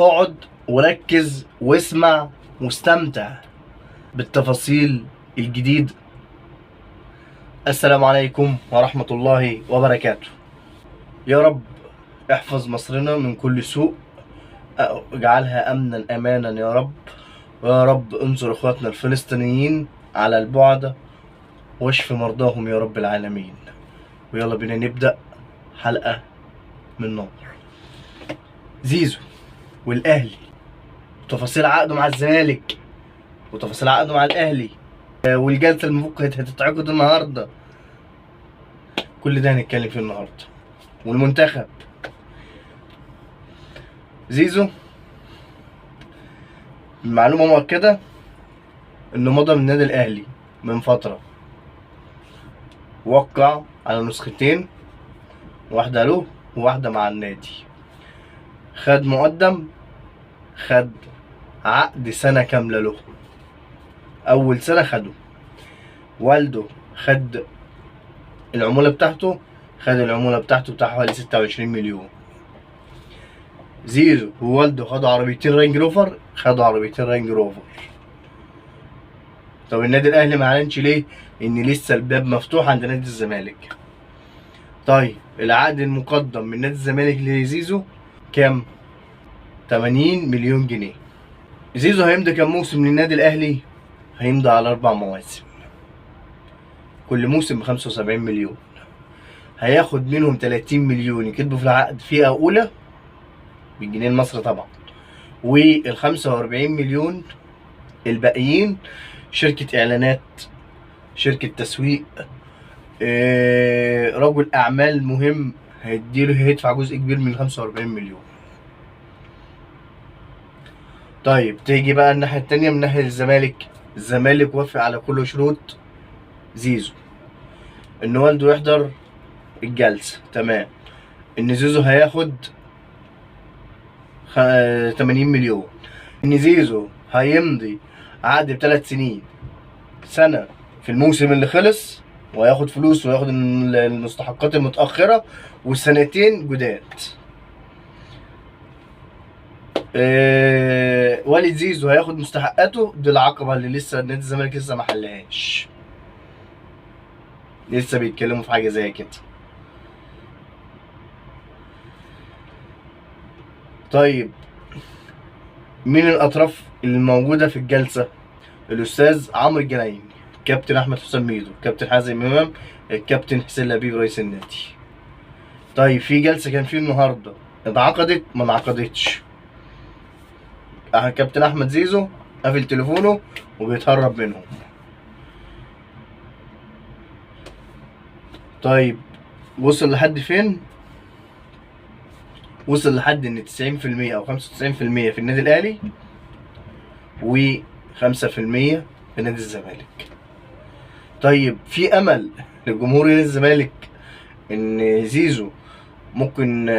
اقعد وركز واسمع واستمتع بالتفاصيل الجديدة. السلام عليكم ورحمة الله وبركاته. يا رب احفظ مصرنا من كل سوء، اجعلها امنا امانا يا رب. ويا رب انصر اخواتنا الفلسطينيين على البعد واشف مرضاهم يا رب العالمين. ويلا بينا نبدأ حلقة من نار. زيزو والاهلي، وتفاصيل عقده مع الزمالك، وتفاصيل عقده مع الاهلي، والجلسة المفكرة هتتعقد النهارده. كل ده هنتكلم فيه النهارده. والمنتخب زيزو معلومة مؤكدة انه مضى من النادي الاهلي من فترة، وقع على نسختين، واحدة له وواحدة مع النادي. خد مقدم، خد عقد سنة كاملة له. أول سنة خده، والده خد العمولة بتاعته، بتاع حوالي 26 مليون. زيزو ووالده خدوا عربيتين رانج روفر، طب النادي الأهلي ما اعلنش ليه؟ إن لسه الباب مفتوح عند نادي الزمالك. طيب العقد المقدم من نادي الزمالك لزيزو كام؟ 80 مليون جنيه. زيزو هيمضي كام موسم للنادي الأهلي؟ هيمضي على 4 مواسم، كل موسم ب75 مليون. هياخد منهم 30 مليون يكتبوا في العقد فئة أولى بالجنيه المصري طبعا، وال45 مليون الباقيين شركة إعلانات، شركة تسويق، رجل أعمال مهم هيدفع جزء كبير من 45 مليون. طيب تيجي بقى الناحية التانية من ناحية الزمالك وافق على كل شروط زيزو. إن والده يحضر الجلسة، تمام. إن زيزو هياخد 80 مليون. إن زيزو هيمضي عقد ب3 سنين، سنة في الموسم اللي خلص وهياخد فلوس وياخد المستحقات المتأخرة، والسنتين جداد. والد زيزو هياخد مستحقاته. دي العقبة اللي لسه نادي الزمالك لسه ما حلهاش، لسه بيتكلموا في حاجة زي كده. طيب مين الأطراف الموجودة في الجلسة؟ الأستاذ عمرو الجنايني، الكابتن أحمد حسام ميدو، الكابتن حازم إمام، الكابتن حسين لبيب رئيس النادي. طيب في جلسة كان فيه النهاردة، اتعقدت ما انعقدتش. كابتن أحمد زيزو قافل تليفونه وبيتهرب منهم. طيب وصل لحد فين؟ وصل لحد ان 90% او 95% في النادي الاهلي و5% في نادي الزمالك. طيب في امل لجمهور نادي الزمالك ان زيزو ممكن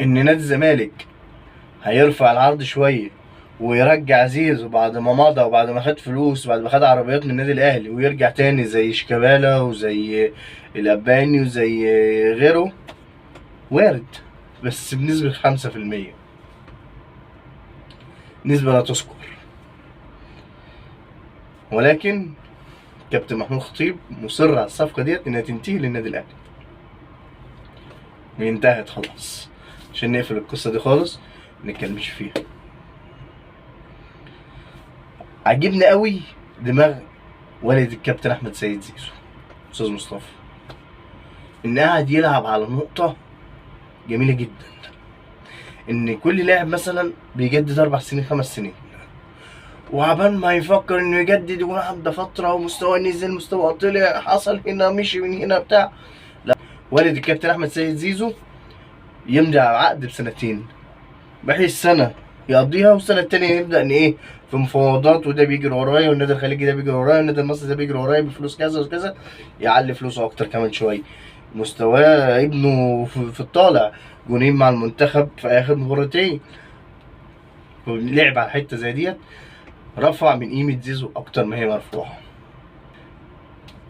ان نادي الزمالك هيرفع العرض شويه ويرجع زيزو بعد ما مضى وبعد ما خد فلوس وبعد ما خد عربيات من النادي الاهلي، ويرجع تاني زي شيكابالا وزي الاباني وزي غيره؟ وارد، بس بنسبة 5%، نسبة لا تذكر. ولكن كابتن محمود خطيب مصر على الصفقة ديت انها تنتهي للنادي الاهلي، وانتهت خلاص. عشان نقفل القصة دي خالص منتكلمش فيها. عجبني قوي دماغ والد الكابتن احمد سيد زيزو، استاذ مصطفى، ان قاعد يلعب على نقطة جميلة جدا. ان كل لاعب مثلا بيجدد 4 سنين 5 سنين، وعبال ما يفكر انه يجدد يكون عدى فترة ومستواه نزل، مستواه طلع، حصل هنا، مشي من هنا بتاع. لا، والد الكابتن احمد سيد زيزو يمضي على عقد بسنتين، بحيث سنة يقضيها والسنة التانية يبدأ ان ايه في مفاوضات، وده بيجري ورايا والنادي الخليجي ده بيجري ورايا والنادي المصري ده بيجري ورايا بفلوس كذا وكذا، يعلي فلوسه اكتر كمان شوية. مستواه ابنه في الطالع، جونين مع المنتخب في اخر مباراتين، لعب على حته زي ديت رفع من قيمه زيزو اكتر ما هي مرفوعه.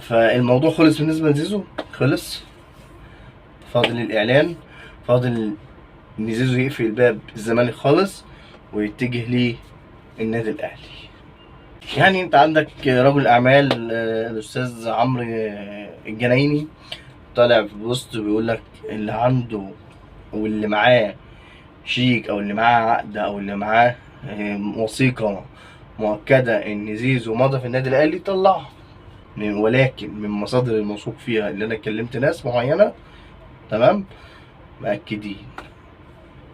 فالموضوع خلص بالنسبه لزيزو، خلص. فاضل الاعلان، فاضل ان زيزو يقفل باب الزمالك خالص ويتجه للنادي الاهلي. يعني انت عندك رجل اعمال الاستاذ عمرو الجنايني طالع في بوست بيقول لك اللي عنده واللي معاه شيك او اللي معاه عقد او اللي معاه وثيقه مؤكده ان زيزو مضى في النادي الاهلي طلعها، ولكن من مصادر الموثوق فيها اللي انا كلمت ناس معينه تمام مأكدين،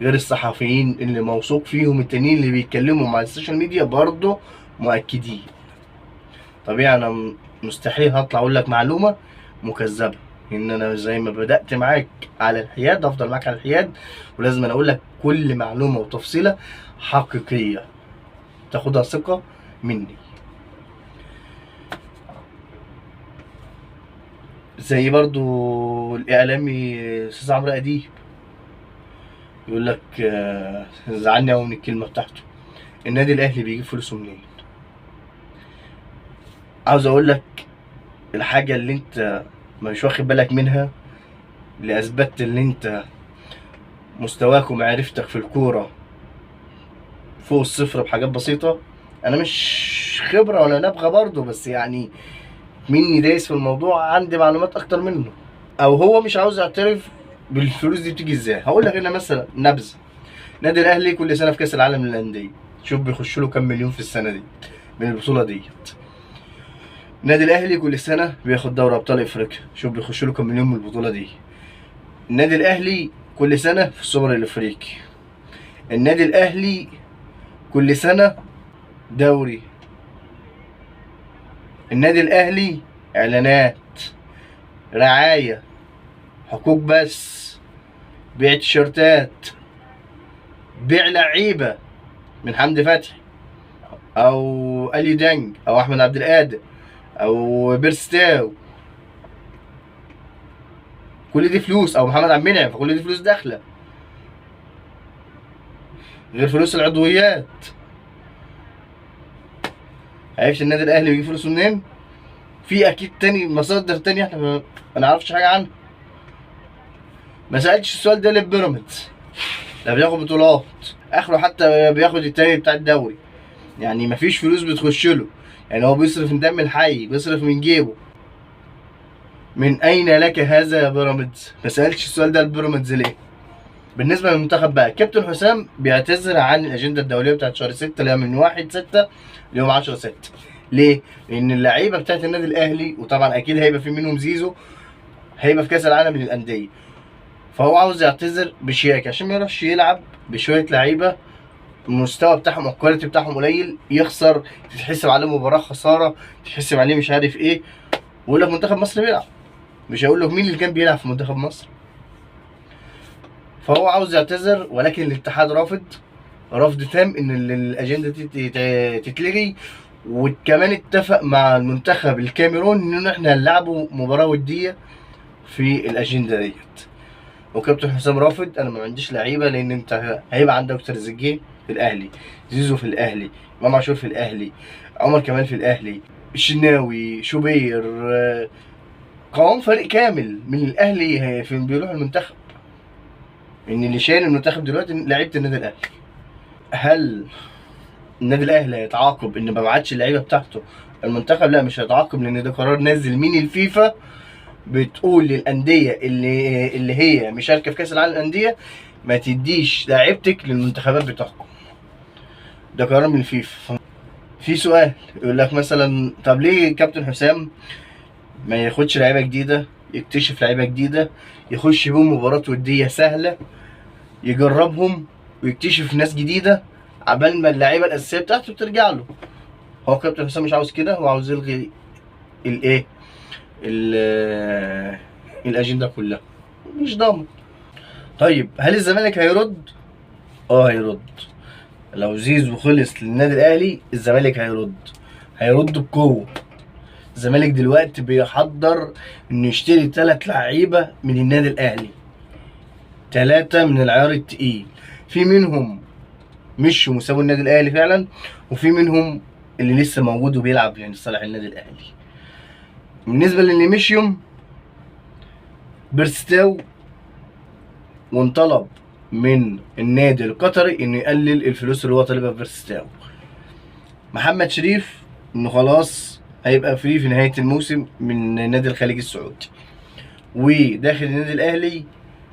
غير الصحفيين اللي موثوق فيهم التانيين اللي بيتكلموا مع السوشيال ميديا برضه مؤكدين. طبيعي انا مستحيل هطلع اقول لك معلومه مكذبه، ان انا زي ما بدات معاك على الحياد افضل معاك على الحياد، ولازم انا اقول لك كل معلومه وتفصيله حقيقيه تاخدها ثقه مني. زي برضو الاعلامي استاذ عمرو اديب يقول لك زعلني قوي من الكلمه بتاعته، النادي الاهلي بيجيب فلوسه منين؟ عاوز اقول لك الحاجه اللي انت مش واخد بالك منها، اللي اثبتت ان انت مستواك ومعرفتك في الكوره فوق الصفر بحاجات بسيطه. انا مش خبره ولا نبغى برضه، بس يعني مني دايس في الموضوع، عندي معلومات اكتر منه، او هو مش عاوز يعترف بالفلوس دي بتيجي ازاي. هقول لك انا مثلا نبذه، النادي الاهلي كل سنه في كاس العالم للانديه شوف بيخش له كام مليون في السنه دي من البطوله ديت. النادي الاهلي كل سنه بياخد دوري ابطال افريقيا شوف بيخش له كام مليون من البطوله دي. النادي الاهلي كل سنه في السوبر الافريقي. النادي الاهلي كل سنه دوري. النادي الاهلي اعلانات، رعايه، حقوق بس، بيع تيشيرتات، بيع لعيبه من حمدي فتحي او الي دانج او احمد عبد القادر او بيرستاو، كل دي فلوس، او محمد عبد المنعم، فكل دي فلوس داخله غير فلوس العضويات. عرفت النادي الاهلي بيجيب فلوسه منين؟ في اكيد تاني مصادر تانية احنا ما نعرفش حاجه عنها. ما سالتش السؤال ده للبيراميدز، لا بياخد بطولات اخره حتى بياخد التاني بتاع الدوري، يعني مفيش فلوس بتخش له، يعني هو بيصرف من دم الحي، بيصرف من جيبه. من اين لك هذا يا بيراميدز؟ ما سالتش السؤال ده للبيراميدز ليه؟ بالنسبه للمنتخب بقى، كابتن حسام بيعتذر عن الاجنده الدوليه بتاعت شهر 6 اللي هي من 1/6 ليوم 10/6. ليه؟ لان اللعيبه بتاعت النادي الاهلي، وطبعا اكيد هيبقى في منهم زيزو، هيبقى في كاس العالم للانديه، فهو عاوز يعتذر بشياكه عشان ما يروحش يلعب بشويه لعيبه المستوى بتاعهم الكواليتي بتاعهم قليل، يخسر، تتحسب عليه مباراه خساره، تتحسب عليه مش عارف ايه، ويقول لك منتخب مصر بيلعب. مش هقول لك مين اللي كان بيلعب في منتخب مصر. فهو عاوز يعتذر، ولكن الاتحاد رافض رفض تام ان الاجنده دي تتلغي، وكمان اتفق مع المنتخب الكاميرون ان احنا هنلعبوا مباراه وديه في الاجنده ديت. وكابتن حسام رافض، انا ما عنديش لعيبه، لان انت هيبقى عندك تريزيجيه في الاهلي، زيزو في الاهلي، امام عاشور في الاهلي، عمر كمال في الاهلي، الشناوي، شوبير، قوام فريق كامل من الاهلي في بيروح المنتخب. ان اللي شايل المنتخب دلوقتي لعيبه النادي الاهلي. هل النادي الاهلي هيتعاقب ان ما بعتش اللعيبه بتاعته المنتخب؟ لا مش هيتعاقب، لان ده قرار نازل من الفيفا بتقول للانديه اللي هي مشاركه في كاس العالم للانديه ما تديش لعيبتك للمنتخبات بتاعكم. ده قرار من الفيفا. في سؤال يقول لك مثلا طب ليه كابتن حسام ما ياخدش لعيبه جديده، يكتشف لعيبه جديده، يخش بيهم مباراه وديه سهله، يجربهم ويكتشف ناس جديده عبال ما اللعيبه الاساسيه بتاعته ترجع له. هو كابتن حسام مش عاوز كده، هو عاوز يلغي الايه الاجنده كلها، مش ضامن. طيب هل الزمالك هيرد؟ هيرد. لو زيزو خلص للنادي الاهلي الزمالك هيرد بقوه. الزمالك دلوقتي بيحضر انه يشتري 3 لعيبه من النادي الاهلي، 3 من العيار التقيل، في منهم مشوا وسابوا النادي الاهلي فعلا، وفي منهم اللي لسه موجود وبيلعب يعني لصالح النادي الاهلي. بالنسبه للي مشيهم، بيرستاو وانطلب من النادي القطري انه يقلل الفلوس اللي هو طالبها في بيرستاو. محمد شريف انه خلاص هيبقى فري في نهايه الموسم من النادي الخليجي السعودي. وداخل النادي الاهلي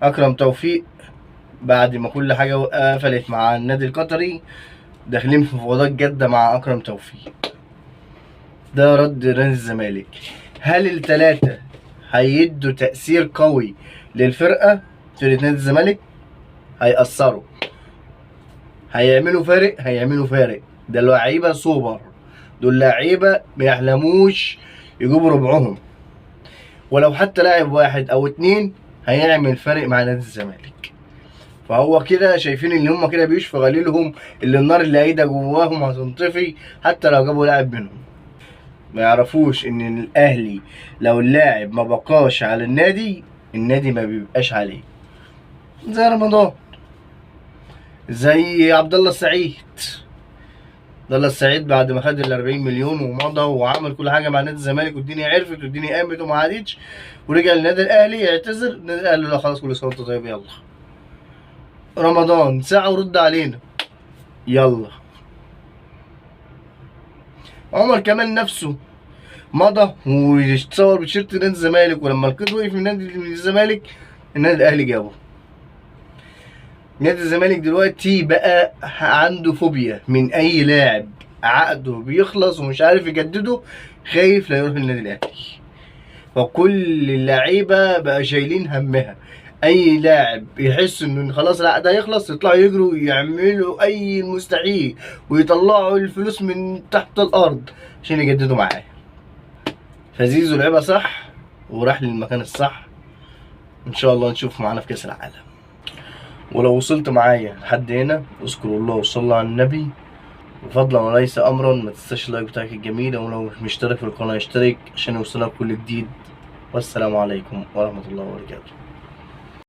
اكرم توفيق بعد ما كل حاجه قفلت مع النادي القطري، داخلين في مفاوضات جاده مع اكرم توفيق. ده رد نادي الزمالك. هل الثلاثه هيدوا تاثير قوي للفرقه؟ فرقه نادي الزمالك هيأثروا، هيعملوا فارق. ده لعيبه سوبر، دول لعيبه ما يحلموش يجيبوا ربعهم، ولو حتى لاعب واحد او اتنين هيعمل فرق مع نادي الزمالك. فهو كده شايفين ان هم كده بيشفوا غليلهم، اللي النار اللي قايده جواهم هتنطفي حتى لو جابوا لاعب منهم. ما يعرفوش ان الاهلي لو اللاعب ما بقاش على النادي ما بيبقاش عليه. زي رمضان، زي عبد الله السعيد. عبد الله السعيد بعد ما خد ال 40 مليون ومضى وعمل كل حاجه مع نادي الزمالك والدنيا عرفت والدنيا قامت وما عادتش، ورجع للنادي الاهلي يعتذر، النادي الاهلي لا خلاص كل سنه وانت طيب يلا. رمضان ساعه ورد علينا يلا. عمر كمال نفسه مضى ويتصور بتيشيرت نادي الزمالك، ولما القيد وقف من نادي الزمالك النادي الاهلي جابه. نادي الزمالك دلوقتي بقى عنده فوبيا من اي لاعب عقده بيخلص ومش عارف يجدده، خايف لا يروح النادي الاهلي. فكل اللعيبه بقى شايلين همها، اي لاعب يحس انه خلاص العقد هيخلص يطلعوا يجروا ويعملوا اي مستحيل ويطلعوا الفلوس من تحت الارض عشان يجددوا معاه. فزيزو لعبها صح وراح للمكان الصح، ان شاء الله نشوف معانا في كاس العالم. ولو وصلت معايا لحد هنا اذكروا الله وصلوا على النبي، وفضلا وليس امرا ما تنساش اللايك بتاعك الجميل، ولو مش مشترك في القناه اشترك عشان يوصلك كل جديد. والسلام عليكم ورحمه الله وبركاته.